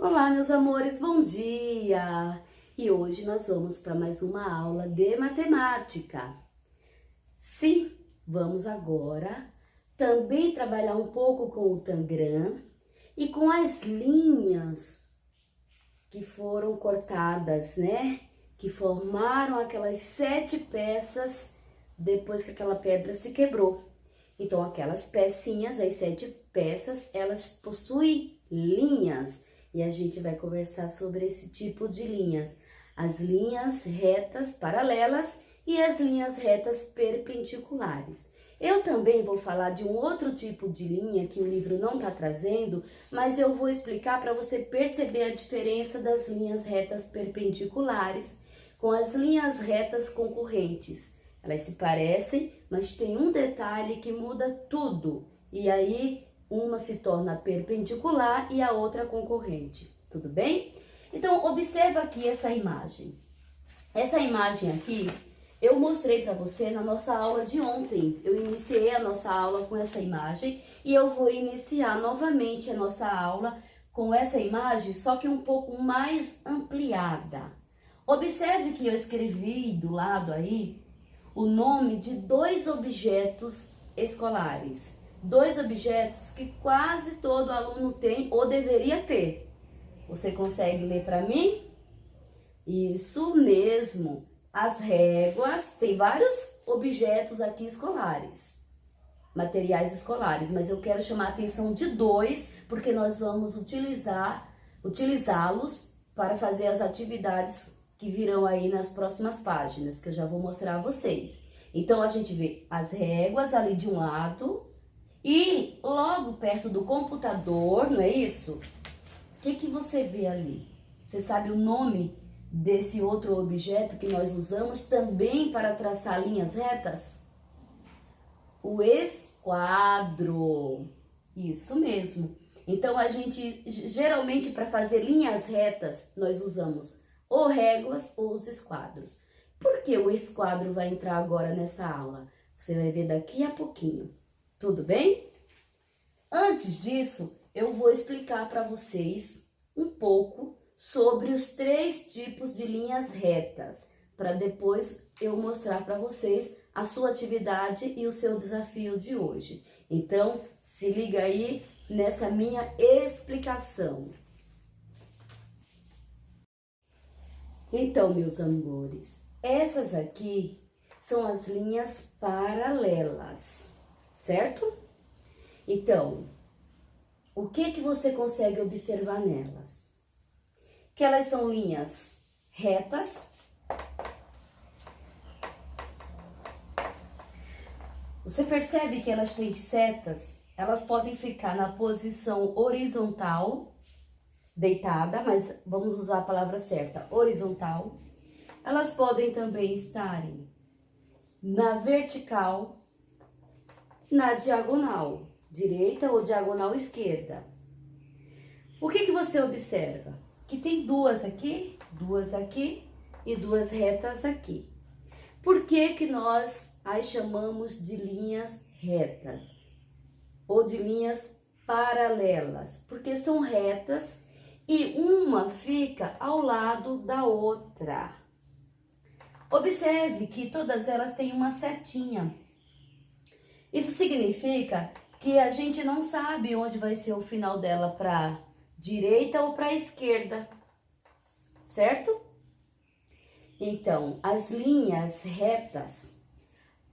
Olá, meus amores, bom dia! E hoje nós vamos para mais uma aula de matemática. Sim, vamos agora também trabalhar um pouco com o tangram e com as linhas que foram cortadas, né? Que formaram aquelas 7 peças depois que aquela pedra se quebrou. Então, aquelas pecinhas, as 7 peças, elas possuem linhas. E a gente vai conversar sobre esse tipo de linhas. As linhas retas paralelas e as linhas retas perpendiculares. Eu também vou falar de um outro tipo de linha que o livro não está trazendo, mas eu vou explicar para você perceber a diferença das linhas retas perpendiculares com as linhas retas concorrentes. Elas se parecem, mas tem um detalhe que muda tudo. E aí, uma se torna perpendicular e a outra concorrente. Tudo bem? Então, observa aqui essa imagem. Essa imagem aqui, eu mostrei para você na nossa aula de ontem. Eu iniciei a nossa aula com essa imagem e eu vou iniciar novamente a nossa aula com essa imagem, só que um pouco mais ampliada. Observe que eu escrevi do lado aí o nome de 2 objetos escolares. 2 objetos que quase todo aluno tem ou deveria ter. Você consegue ler para mim? Isso mesmo. As réguas, tem vários objetos aqui escolares, materiais escolares, mas eu quero chamar a atenção de 2, porque nós vamos utilizá-los para fazer as atividades que virão aí nas próximas páginas, que eu já vou mostrar a vocês. Então, a gente vê as réguas ali de um lado e logo perto do computador, não é isso? O que você vê ali? Você sabe o nome desse outro objeto que nós usamos também para traçar linhas retas? O esquadro. Isso mesmo. Então, a gente, geralmente, para fazer linhas retas, nós usamos ou réguas ou os esquadros. Por que o esquadro vai entrar agora nessa aula? Você vai ver daqui a pouquinho. Tudo bem? Antes disso, eu vou explicar para vocês um pouco sobre os 3 tipos de linhas retas, para depois eu mostrar para vocês a sua atividade e o seu desafio de hoje. Então, se liga aí nessa minha explicação. Então, meus amores, essas aqui são as linhas paralelas, certo? Então, o que você consegue observar nelas? Que elas são linhas retas. Você percebe que elas têm setas? Elas podem ficar na posição horizontal, deitada, mas vamos usar a palavra certa, horizontal. Elas podem também estarem na vertical, na diagonal, direita ou diagonal esquerda. O que você observa? Que tem 2 aqui e 2 retas aqui. Por que nós as chamamos de linhas retas ou de linhas paralelas? Porque são retas e uma fica ao lado da outra. Observe que todas elas têm uma setinha. Isso significa que a gente não sabe onde vai ser o final dela, para direita ou para esquerda, certo? Então, as linhas retas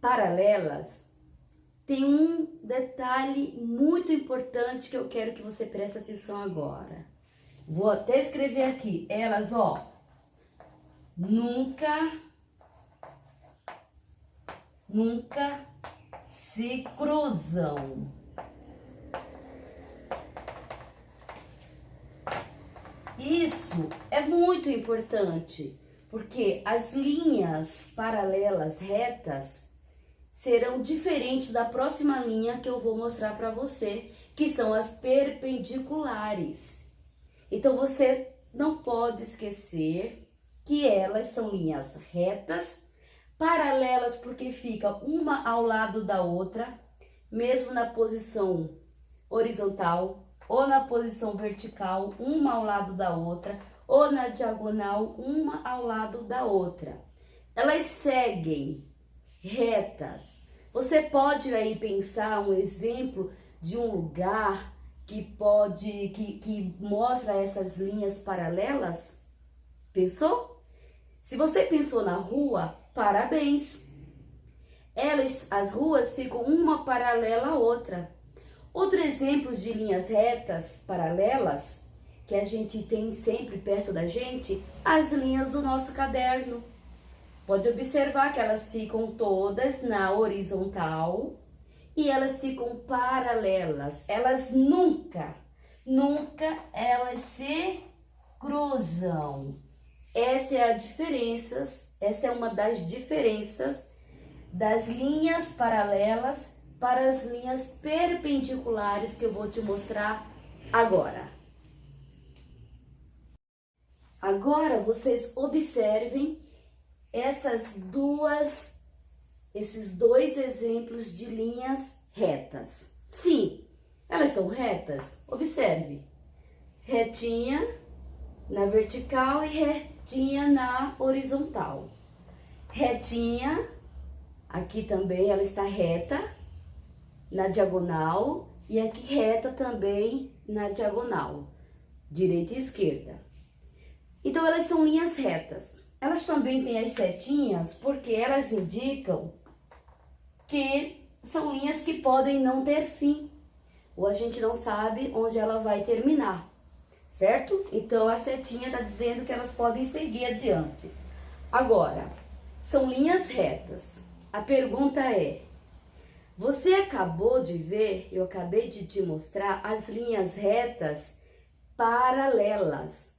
paralelas têm um detalhe muito importante que eu quero que você preste atenção agora. Vou até escrever aqui, elas, ó, nunca se cruzam. Isso é muito importante, porque as linhas paralelas retas serão diferentes da próxima linha que eu vou mostrar para você, que são as perpendiculares. Então, você não pode esquecer que elas são linhas retas, paralelas porque fica uma ao lado da outra, mesmo na posição horizontal ou na posição vertical, uma ao lado da outra, ou na diagonal, uma ao lado da outra. Elas seguem retas. Você pode aí pensar um exemplo de um lugar que mostra essas linhas paralelas? Pensou? Se você pensou na rua, parabéns! As ruas ficam uma paralela à outra. Outro exemplo de linhas retas paralelas que a gente tem sempre perto da gente, as linhas do nosso caderno. Pode observar que elas ficam todas na horizontal e elas ficam paralelas. Elas nunca elas se cruzam. Essa é uma das diferenças das linhas paralelas para as linhas perpendiculares que eu vou te mostrar agora. Agora vocês observem esses dois exemplos de linhas retas. Sim, elas são retas. Observe. Retinha na vertical e retinha na horizontal. Retinha, aqui também ela está reta na diagonal e aqui reta também na diagonal, direita e esquerda. Então elas são linhas retas. Elas também têm as setinhas porque elas indicam que são linhas que podem não ter fim, ou a gente não sabe onde ela vai terminar, certo? Então a setinha está dizendo que elas podem seguir adiante. Agora, são linhas retas. A pergunta é: você acabou de ver, eu acabei de te mostrar as linhas retas paralelas.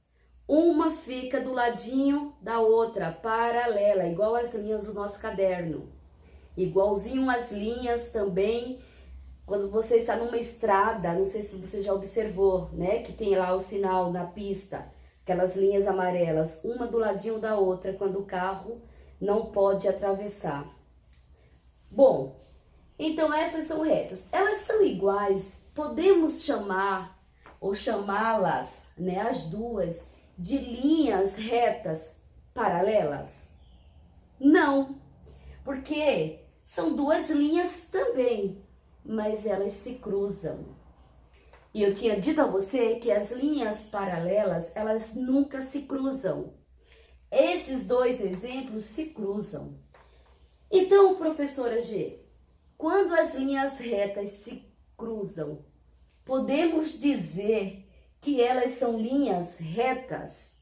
Uma fica do ladinho da outra, paralela, igual as linhas do nosso caderno. Igualzinho as linhas também, quando você está numa estrada, não sei se você já observou, né? Que tem lá o sinal na pista, aquelas linhas amarelas, uma do ladinho da outra, quando o carro não pode atravessar. Bom, então essas são retas. Elas são iguais, podemos chamar ou chamá-las, né, as duas, de linhas retas paralelas? Não, porque são duas linhas também, mas elas se cruzam. E eu tinha dito a você que as linhas paralelas, elas nunca se cruzam. Esses dois exemplos se cruzam. Então, professora G, quando as linhas retas se cruzam, podemos dizer que elas são linhas retas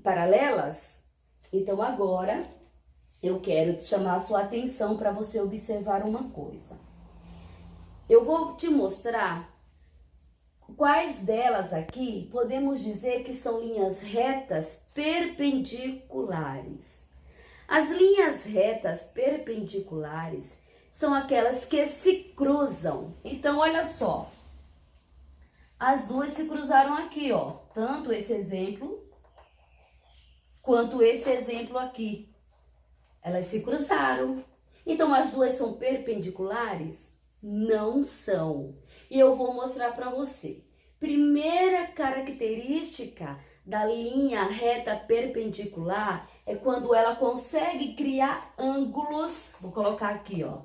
paralelas? Então agora eu quero te chamar a sua atenção para você observar uma coisa. Eu vou te mostrar quais delas aqui podemos dizer que são linhas retas perpendiculares. As linhas retas perpendiculares são aquelas que se cruzam. Então olha só. As duas se cruzaram aqui, ó. Tanto esse exemplo, quanto esse exemplo aqui. Elas se cruzaram. Então, as duas são perpendiculares? Não são. E eu vou mostrar para você. Primeira característica da linha reta perpendicular é quando ela consegue criar ângulos. Vou colocar aqui, ó.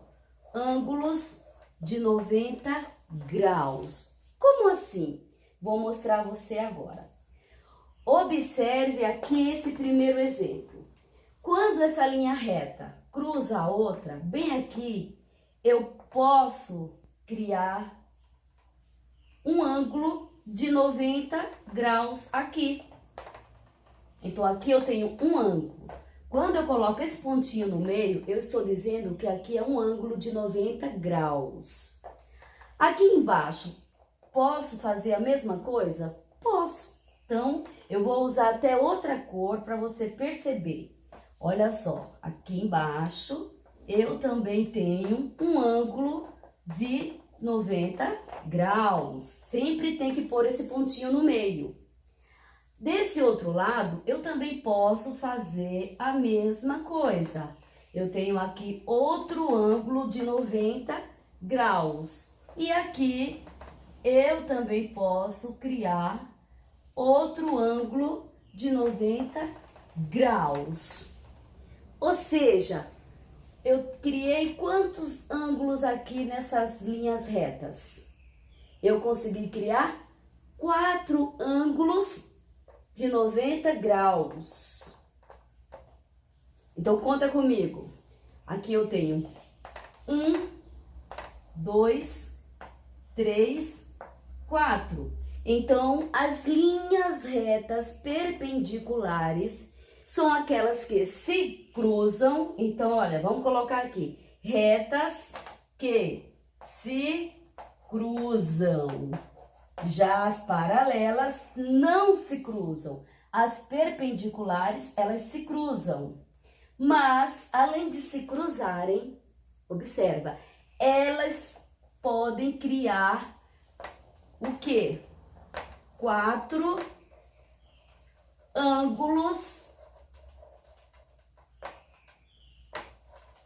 Ângulos de 90 graus. Como assim? Vou mostrar a você agora. Observe aqui esse primeiro exemplo. Quando essa linha reta cruza a outra, bem aqui, eu posso criar um ângulo de 90 graus aqui. Então, aqui eu tenho um ângulo. Quando eu coloco esse pontinho no meio, eu estou dizendo que aqui é um ângulo de 90 graus. Aqui embaixo, posso fazer a mesma coisa? Posso. Então, eu vou usar até outra cor para você perceber. Olha só, aqui embaixo eu também tenho um ângulo de 90 graus. Sempre tem que pôr esse pontinho no meio. Desse outro lado, eu também posso fazer a mesma coisa. Eu tenho aqui outro ângulo de 90 graus. E aqui eu também posso criar outro ângulo de 90 graus. Ou seja, eu criei quantos ângulos aqui nessas linhas retas? Eu consegui criar 4 ângulos de 90 graus. Então, conta comigo. Aqui eu tenho 1, 2, 3, 4. Então, as linhas retas perpendiculares são aquelas que se cruzam. Então, olha, vamos colocar aqui. Retas que se cruzam. Já as paralelas não se cruzam. As perpendiculares, elas se cruzam. Mas, além de se cruzarem, observa, elas podem criar o quê? 4 ângulos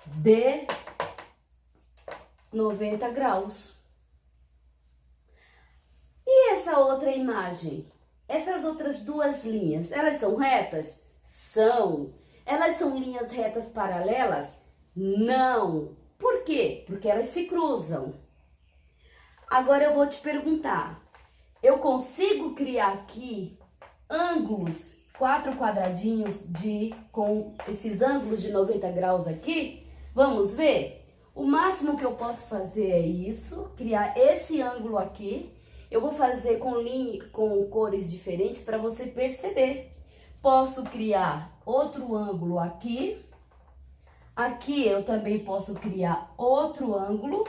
de 90 graus. E essa outra imagem? Essas outras duas linhas, elas são retas? São. Elas são linhas retas paralelas? Não. Por quê? Porque elas se cruzam. Agora eu vou te perguntar. Eu consigo criar aqui ângulos, 4 quadradinhos com esses ângulos de 90 graus aqui? Vamos ver? O máximo que eu posso fazer é isso, criar esse ângulo aqui. Eu vou fazer com cores diferentes para você perceber. Posso criar outro ângulo aqui. Aqui eu também posso criar outro ângulo.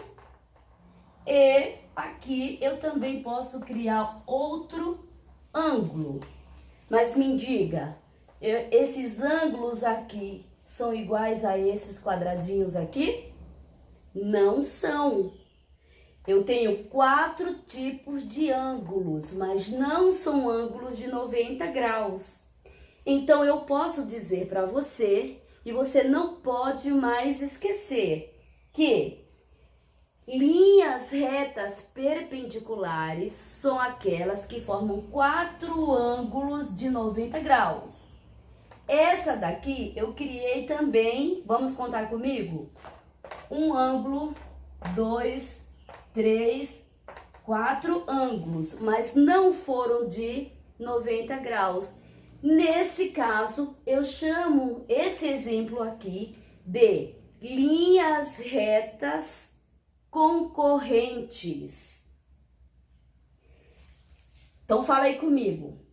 E aqui eu também posso criar outro ângulo. Mas me diga, esses ângulos aqui são iguais a esses quadradinhos aqui? Não são. Eu tenho 4 tipos de ângulos, mas não são ângulos de 90 graus. Então, eu posso dizer para você, e você não pode mais esquecer, que linhas retas perpendiculares são aquelas que formam 4 ângulos de 90 graus. Essa daqui eu criei também, vamos contar comigo? Um ângulo, 2, 3, 4 ângulos, mas não foram de 90 graus. Nesse caso, eu chamo esse exemplo aqui de linhas retas concorrentes. Então, fala aí comigo.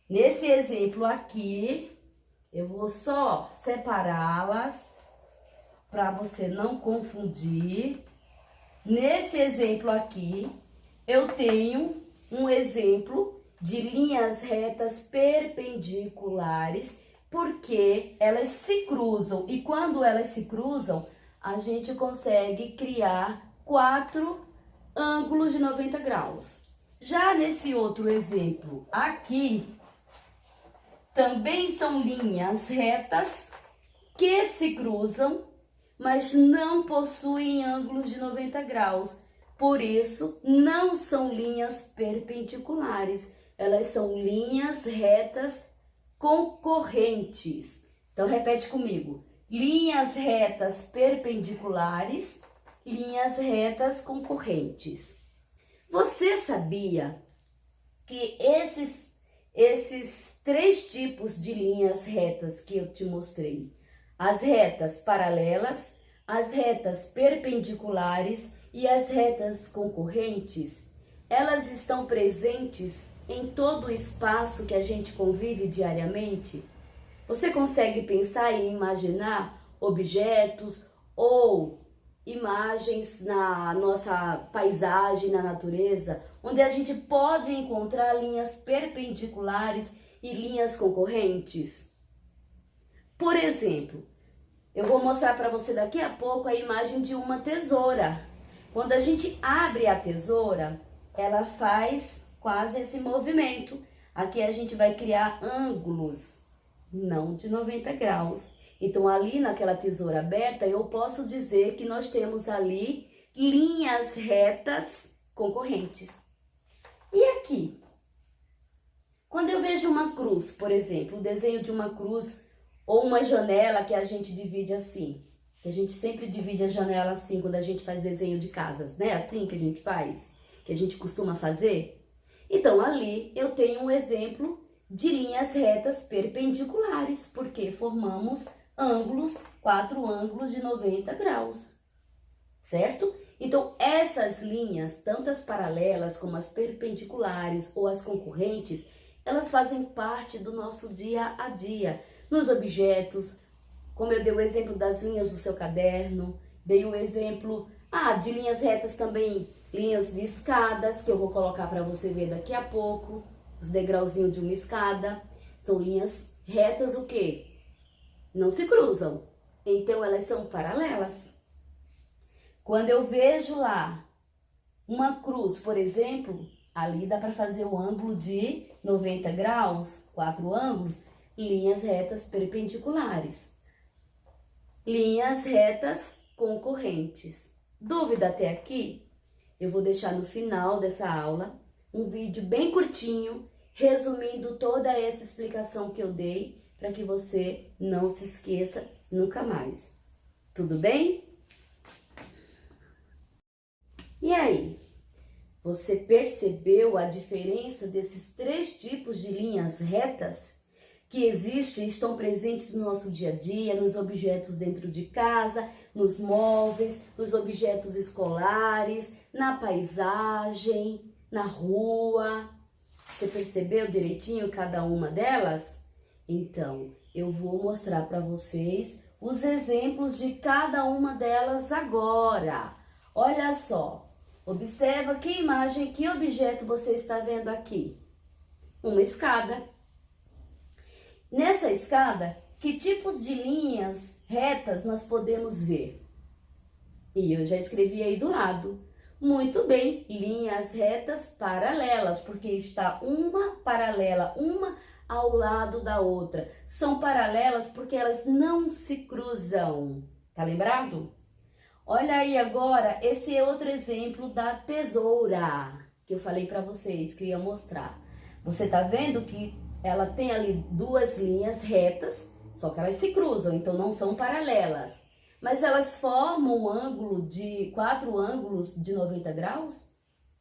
Nesse exemplo aqui, eu vou só separá-las para você não confundir. Nesse exemplo aqui, eu tenho um exemplo de linhas retas perpendiculares, porque elas se cruzam. E quando elas se cruzam, a gente consegue criar 4 ângulos de 90 graus. Já nesse outro exemplo aqui, também são linhas retas que se cruzam, mas não possuem ângulos de 90 graus. Por isso, não são linhas perpendiculares. Elas são linhas retas concorrentes. Então, repete comigo. Linhas retas perpendiculares, linhas retas concorrentes. Você sabia que esses 3 tipos de linhas retas que eu te mostrei, as retas paralelas, as retas perpendiculares e as retas concorrentes, elas estão presentes em todo o espaço que a gente convive diariamente? Você consegue pensar e imaginar objetos ou imagens na nossa paisagem, na natureza, onde a gente pode encontrar linhas perpendiculares e linhas concorrentes? Por exemplo, eu vou mostrar para você daqui a pouco a imagem de uma tesoura. Quando a gente abre a tesoura, ela faz quase esse movimento. Aqui a gente vai criar ângulos, não de 90 graus. Então, ali naquela tesoura aberta, eu posso dizer que nós temos ali linhas retas concorrentes. aqui. Quando eu vejo uma cruz, por exemplo, o desenho de uma cruz ou uma janela que a gente divide assim, que a gente sempre divide a janela assim quando a gente faz desenho de casas, né? Assim que a gente faz, que a gente costuma fazer. Então, ali eu tenho um exemplo de linhas retas perpendiculares, porque formamos ângulos, 4 ângulos de 90 graus, certo? Então, essas linhas, tanto as paralelas como as perpendiculares ou as concorrentes, elas fazem parte do nosso dia a dia, nos objetos, como eu dei o exemplo das linhas do seu caderno, dei o exemplo de linhas retas também, linhas de escadas, que eu vou colocar para você ver daqui a pouco, os degrauzinhos de uma escada, são linhas retas o quê? Não se cruzam, então elas são paralelas. Quando eu vejo lá uma cruz, por exemplo, ali dá para fazer o ângulo de 90 graus, 4 ângulos, linhas retas perpendiculares. Linhas retas concorrentes. Dúvida até aqui? Eu vou deixar no final dessa aula um vídeo bem curtinho, resumindo toda essa explicação que eu dei, para que você não se esqueça nunca mais. Tudo bem? E aí, você percebeu a diferença desses 3 tipos de linhas retas que existem e estão presentes no nosso dia a dia, nos objetos dentro de casa, nos móveis, nos objetos escolares, na paisagem, na rua? Você percebeu direitinho cada uma delas? Então, eu vou mostrar para vocês os exemplos de cada uma delas agora. Olha só. Observa que imagem, que objeto você está vendo aqui? Uma escada. Nessa escada, que tipos de linhas retas nós podemos ver? E eu já escrevi aí do lado. Muito bem, linhas retas paralelas, porque está uma paralela, uma ao lado da outra. São paralelas porque elas não se cruzam. Tá lembrado? Olha aí agora esse outro exemplo da tesoura que eu falei para vocês que eu ia mostrar. Você tá vendo que ela tem ali 2 linhas retas, só que elas se cruzam, então não são paralelas. Mas elas formam um ângulo de 4 ângulos de 90 graus?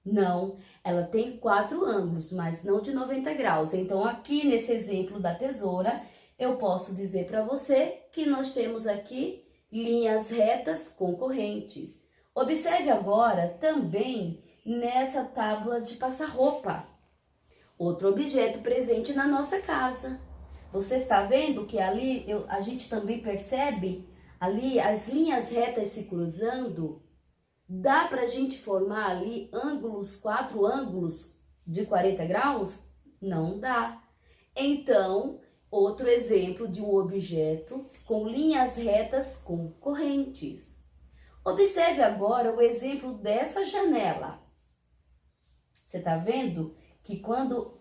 Não, ela tem 4 ângulos, mas não de 90 graus. Então aqui nesse exemplo da tesoura, eu posso dizer para você que nós temos aqui linhas retas concorrentes. Observe agora também nessa tábua de passar roupa. Outro objeto presente na nossa casa. Você está vendo que ali a gente também percebe ali as linhas retas se cruzando? Dá para a gente formar ali ângulos, 4 ângulos de 40 graus? Não dá. Então, outro exemplo de um objeto com linhas retas concorrentes. Observe agora o exemplo dessa janela. Você está vendo que quando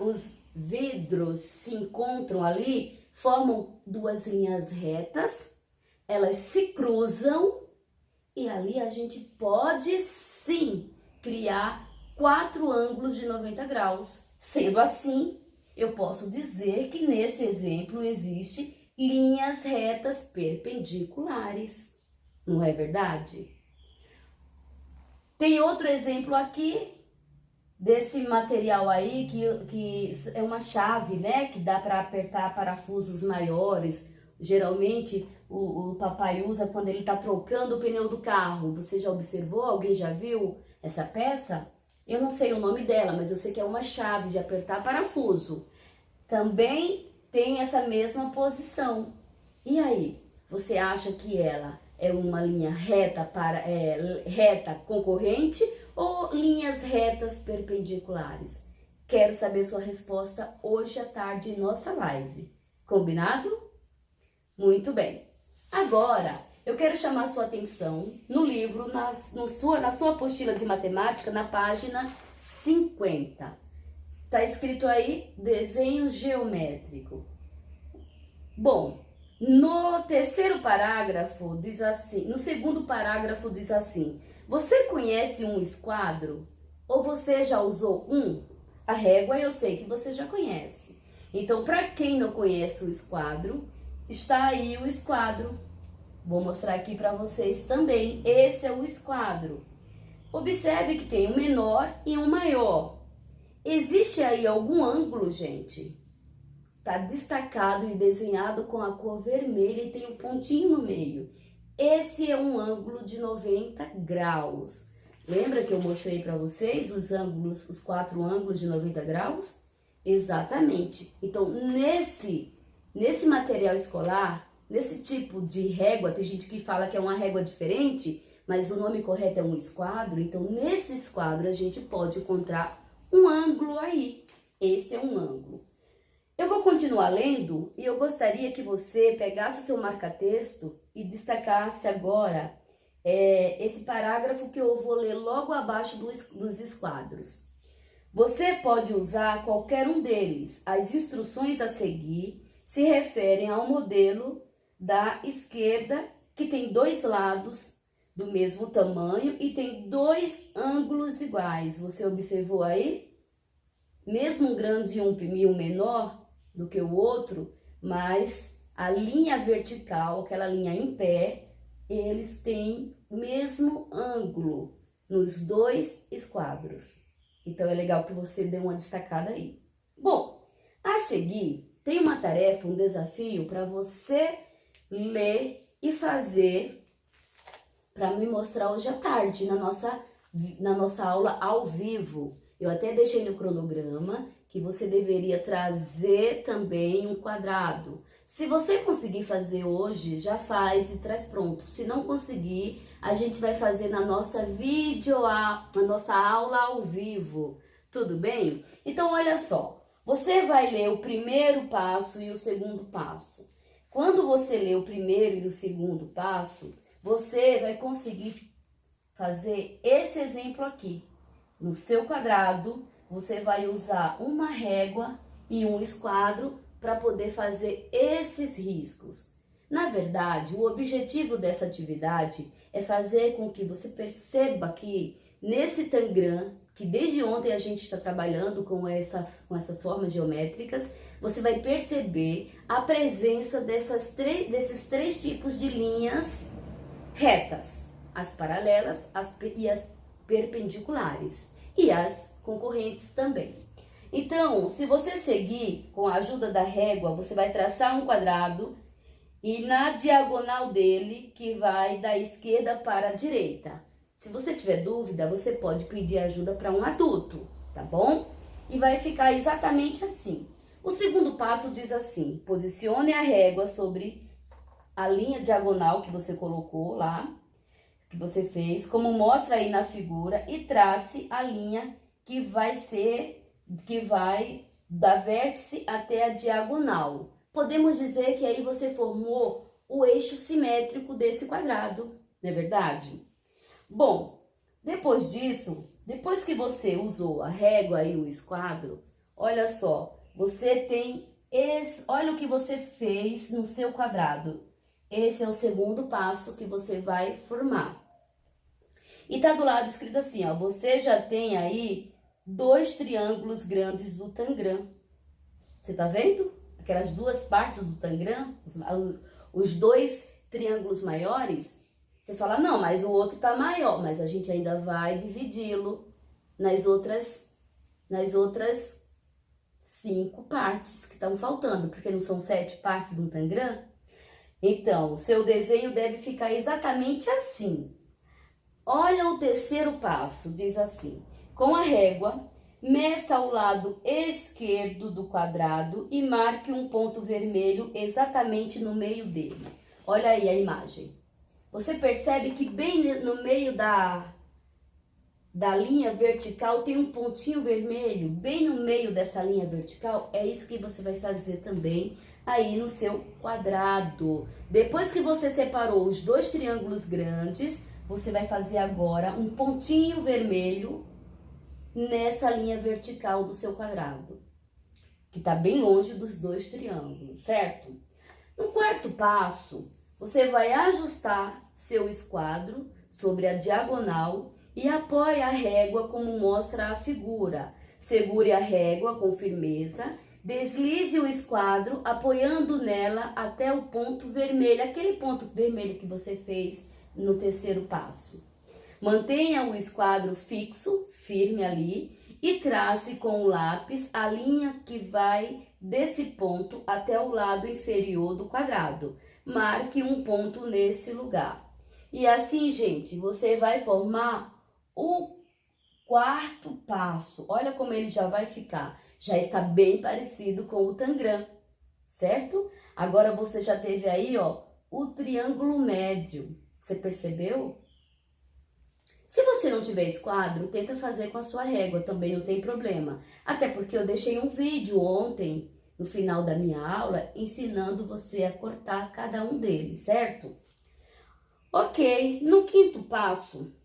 os vidros se encontram ali, formam 2 linhas retas, elas se cruzam e ali a gente pode sim criar 4 ângulos de 90 graus. Sendo assim, eu posso dizer que nesse exemplo existe linhas retas perpendiculares. Não é verdade? Tem outro exemplo aqui desse material aí que é uma chave, né? Que dá para apertar parafusos maiores. Geralmente o papai usa quando ele está trocando o pneu do carro. Você já observou? Alguém já viu essa peça? Eu não sei o nome dela, mas eu sei que é uma chave de apertar parafuso. Também tem essa mesma posição. E aí, você acha que ela é uma linha reta reta concorrente ou linhas retas perpendiculares? Quero saber sua resposta hoje à tarde em nossa live. Combinado? Muito bem. Agora, eu quero chamar sua atenção no livro, na sua apostila de matemática, na página 50. Tá escrito aí, desenho geométrico. Bom, no terceiro parágrafo diz assim, no segundo parágrafo diz assim, você conhece um esquadro? Ou você já usou um? A régua eu sei que você já conhece. Então, para quem não conhece o esquadro, está aí o esquadro. Vou mostrar aqui para vocês também. Esse é o esquadro. Observe que tem um menor e um maior. Existe aí algum ângulo, gente? Está destacado e desenhado com a cor vermelha e tem um pontinho no meio. Esse é um ângulo de 90 graus. Lembra que eu mostrei para vocês os ângulos, os 4 ângulos de 90 graus? Exatamente. Então, nesse material escolar, nesse tipo de régua, tem gente que fala que é uma régua diferente, mas o nome correto é um esquadro. Então, nesse esquadro, a gente pode encontrar um ângulo aí. Esse é um ângulo. Eu vou continuar lendo e eu gostaria que você pegasse o seu marca-texto e destacasse agora esse parágrafo que eu vou ler logo abaixo dos esquadros. Você pode usar qualquer um deles. As instruções a seguir se referem ao modelo da esquerda, que tem 2 lados do mesmo tamanho e tem 2 ângulos iguais. Você observou aí? Mesmo um grande e um menor do que o outro, mas a linha vertical, aquela linha em pé, eles têm o mesmo ângulo nos 2 esquadros. Então, é legal que você dê uma destacada aí. Bom, a seguir, tem uma tarefa, um desafio para você ler e fazer para me mostrar hoje à tarde, na nossa aula ao vivo. Eu até deixei no cronograma que você deveria trazer também um quadrado. Se você conseguir fazer hoje, já faz e traz pronto. Se não conseguir, a gente vai fazer na nossa aula ao vivo. Tudo bem? Então, olha só. Você vai ler o primeiro passo e o segundo passo. Quando você lê o primeiro e o segundo passo, você vai conseguir fazer esse exemplo aqui. No seu quadrado, você vai usar uma régua e um esquadro para poder fazer esses riscos. Na verdade, o objetivo dessa atividade é fazer com que você perceba que nesse Tangram, que desde ontem a gente está trabalhando com essas formas geométricas, você vai perceber a presença desses 3 tipos de linhas retas, as paralelas e as perpendiculares e as concorrentes também. Então, se você seguir com a ajuda da régua, você vai traçar um quadrado e na diagonal dele, que vai da esquerda para a direita. Se você tiver dúvida, você pode pedir ajuda para um adulto, tá bom? E vai ficar exatamente assim. O segundo passo diz assim: posicione a régua sobre a linha diagonal que você colocou lá, que você fez, como mostra aí na figura, e trace a linha que vai da vértice até a diagonal. Podemos dizer que aí você formou o eixo simétrico desse quadrado, não é verdade? Bom, depois disso, depois que você usou a régua e o esquadro, olha só, você tem olha o que você fez no seu quadrado. Esse é o segundo passo que você vai formar. E tá do lado escrito assim, ó, você já tem aí 2 triângulos grandes do Tangram. Você tá vendo? Aquelas 2 partes do Tangram, os 2 triângulos maiores. Você fala, não, mas o outro tá maior, mas a gente ainda vai dividi-lo nas outras 5 partes que estão faltando, porque não são 7 partes no Tangram? Então, o seu desenho deve ficar exatamente assim. Olha o terceiro passo, diz assim: com a régua, meça o lado esquerdo do quadrado e marque um ponto vermelho exatamente no meio dele. Olha aí a imagem. Você percebe que bem no meio da linha vertical tem um pontinho vermelho, bem no meio dessa linha vertical? É isso que você vai fazer também aí no seu quadrado. Depois que você separou os 2 triângulos grandes, você vai fazer agora um pontinho vermelho nessa linha vertical do seu quadrado, que está bem longe dos 2 triângulos, certo? No quarto passo, você vai ajustar seu esquadro sobre a diagonal e apoie a régua como mostra a figura. Segure a régua com firmeza, deslize o esquadro apoiando nela até o ponto vermelho, aquele ponto vermelho que você fez no terceiro passo. Mantenha o esquadro fixo, firme ali, e trace com o lápis a linha que vai desse ponto até o lado inferior do quadrado. Marque um ponto nesse lugar. E assim, gente, você vai formar o quarto passo. Olha como ele já vai ficar. Já está bem parecido com o tangram, certo? Agora você já teve aí, ó, o triângulo médio. Você percebeu? Se você não tiver esquadro, tenta fazer com a sua régua, também não tem problema. Até porque eu deixei um vídeo ontem, no final da minha aula, ensinando você a cortar cada um deles, certo? Ok, no quinto passo,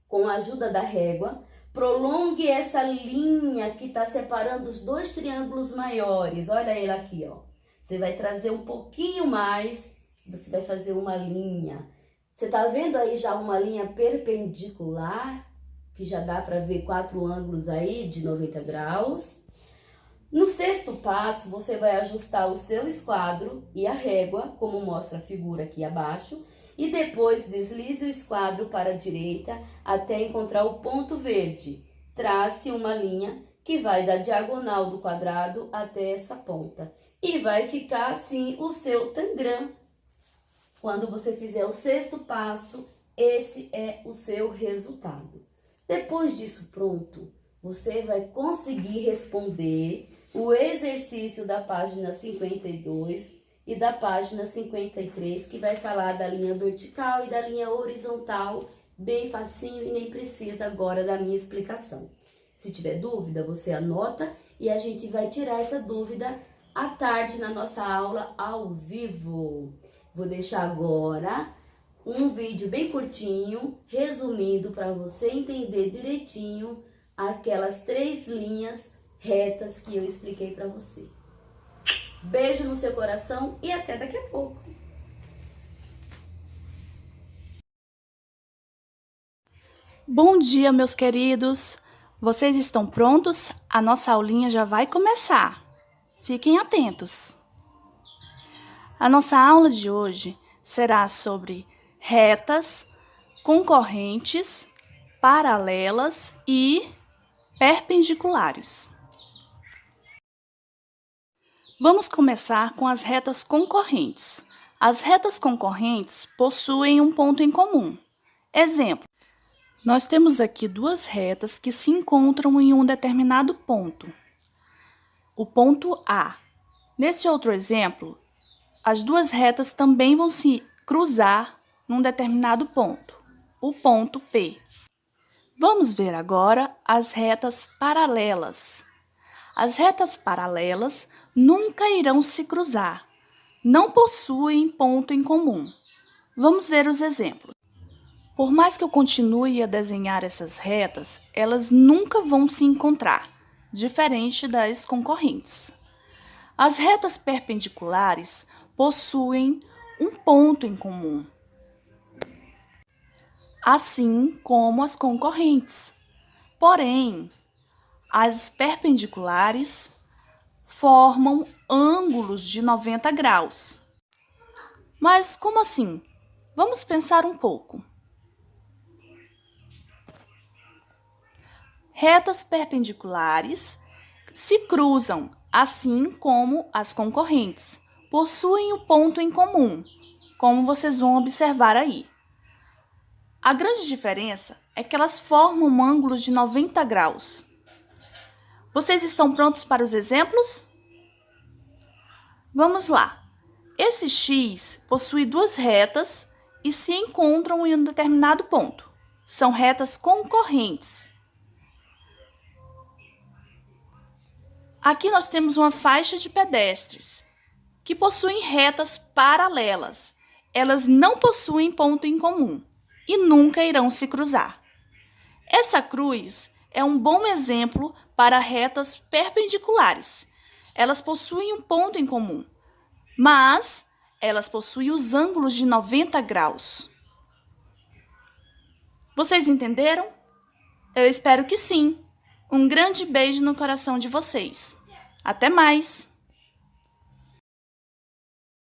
com a ajuda da régua, prolongue essa linha que está separando os dois triângulos maiores. Olha ele aqui, ó. Você vai trazer um pouquinho mais, você vai fazer uma linha. Você tá vendo aí já uma linha perpendicular, que já dá para ver 4 ângulos aí de 90 graus. No sexto passo, você vai ajustar o seu esquadro e a régua, como mostra a figura aqui abaixo, e depois deslize o esquadro para a direita até encontrar o ponto verde. Trace uma linha que vai da diagonal do quadrado até essa ponta. E vai ficar assim o seu tangram. Quando você fizer o sexto passo, esse é o seu resultado. Depois disso pronto, você vai conseguir responder o exercício da página 52 e da página 53, que vai falar da linha vertical e da linha horizontal, bem facinho e nem precisa agora da minha explicação. Se tiver dúvida, você anota e a gente vai tirar essa dúvida à tarde na nossa aula ao vivo. Vou deixar agora um vídeo bem curtinho, resumindo para você entender direitinho aquelas 3 linhas retas que eu expliquei para você. Beijo no seu coração e até daqui a pouco. Bom dia, meus queridos. Vocês estão prontos? A nossa aulinha já vai começar. Fiquem atentos. A nossa aula de hoje será sobre retas, concorrentes, paralelas e perpendiculares. Vamos começar com as retas concorrentes. As retas concorrentes possuem um ponto em comum. Exemplo, nós temos aqui 2 retas que se encontram em um determinado ponto. O ponto A. Nesse outro exemplo, as 2 retas também vão se cruzar num determinado ponto, o ponto P. Vamos ver agora as retas paralelas. As retas paralelas nunca irão se cruzar, não possuem ponto em comum. Vamos ver os exemplos. Por mais que eu continue a desenhar essas retas, elas nunca vão se encontrar, diferente das concorrentes. As retas perpendiculares possuem um ponto em comum, assim como as concorrentes. Porém, as perpendiculares formam ângulos de 90 graus. Mas como assim? Vamos pensar um pouco. Retas perpendiculares se cruzam, assim como as concorrentes. Possuem o ponto em comum, como vocês vão observar aí. A grande diferença é que elas formam ângulos de 90 graus. Vocês estão prontos para os exemplos? Vamos lá. Esse X possui 2 retas e se encontram em um determinado ponto. São retas concorrentes. Aqui nós temos uma faixa de pedestres, que possuem retas paralelas. Elas não possuem ponto em comum e nunca irão se cruzar. Essa cruz é um bom exemplo para retas perpendiculares. Elas possuem um ponto em comum, mas elas possuem os ângulos de 90 graus. Vocês entenderam? Eu espero que sim. Um grande beijo no coração de vocês. Até mais!